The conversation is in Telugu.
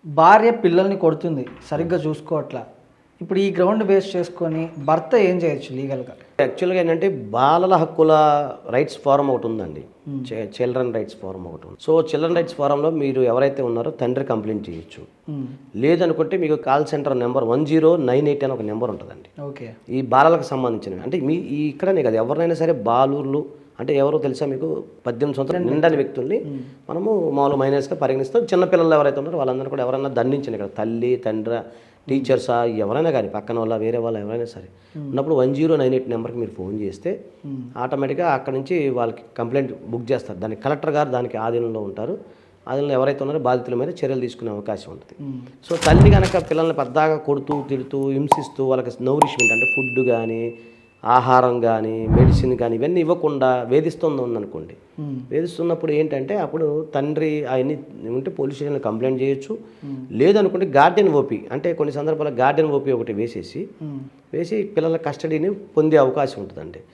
భార్య పిల్లల్ని కొడుతుంది, సరిగ్గా చూసుకోవట్లా. ఇప్పుడు ఈ గ్రౌండ్ బేస్ చేసుకొని భర్త ఏం చేయొచ్చు లీగల్గా? యాక్చువల్గా ఏంటంటే బాలల హక్కుల రైట్స్ ఫోరం ఒకటి ఉందండి. చిల్డ్రన్ రైట్స్ ఫోరం ఒకటి ఉంది. సో చిల్డ్రన్ రైట్స్ ఫోరంలో మీరు ఎవరైతే ఉన్నారో తండ్రి కంప్లైంట్ చేయొచ్చు. లేదనుకుంటే మీకు కాల్ సెంటర్ నెంబర్ 1098 అని ఒక నెంబర్ ఉంటుందండి. ఓకే. ఈ బాలలకు సంబంధించినవి అంటే ఇక్కడనే కదా, ఎవరినైనా సరే బాలుర్లు అంటే ఎవరో తెలుసా మీకు, 18 సంవత్సరాలు నిండని వ్యక్తుల్ని మనము మామూలు మైనర్స్గా పరిగణిస్తాం. చిన్నపిల్లలు ఎవరైతే ఉన్నారో వాళ్ళందరూ కూడా ఎవరైనా దండించండి, ఇక్కడ తల్లి తండ్రి టీచర్సా ఎవరైనా కానీ పక్కన వాళ్ళ వేరే వాళ్ళు ఎవరైనా సరే ఉన్నప్పుడు 1098 నెంబర్కి మీరు ఫోన్ చేస్తే ఆటోమేటిక్గా అక్కడ నుంచి వాళ్ళకి కంప్లైంట్ బుక్ చేస్తారు. దానికి కలెక్టర్ గారు దానికి ఆధీనంలో ఉంటారు. ఆధీనంలో ఎవరైతే ఉన్నారో బాధితుల మీద చర్యలు తీసుకునే అవకాశం ఉంటుంది. సో తల్లి కనుక పిల్లల్ని పెద్దగా కొడుతూ తిడుతూ హింసిస్తూ వాళ్ళకి నౌరిష్మెంట్ అంటే ఫుడ్ కానీ ఆహారం కానీ మెడిసిన్ కానీ ఇవన్నీ ఇవ్వకుండా వేధిస్తుందనుకోండి, వేధిస్తున్నప్పుడు ఏంటంటే అప్పుడు తండ్రి అవన్నీ ఉంటే పోలీస్ స్టేషన్లో కంప్లైంట్ చేయొచ్చు. లేదనుకుంటే గార్డెన్ ఓపీ అంటే కొన్ని సందర్భాల్లో గార్డెన్ ఓపీ ఒకటి వేసి పిల్లల కస్టడీని పొందే అవకాశం ఉంటుందండి.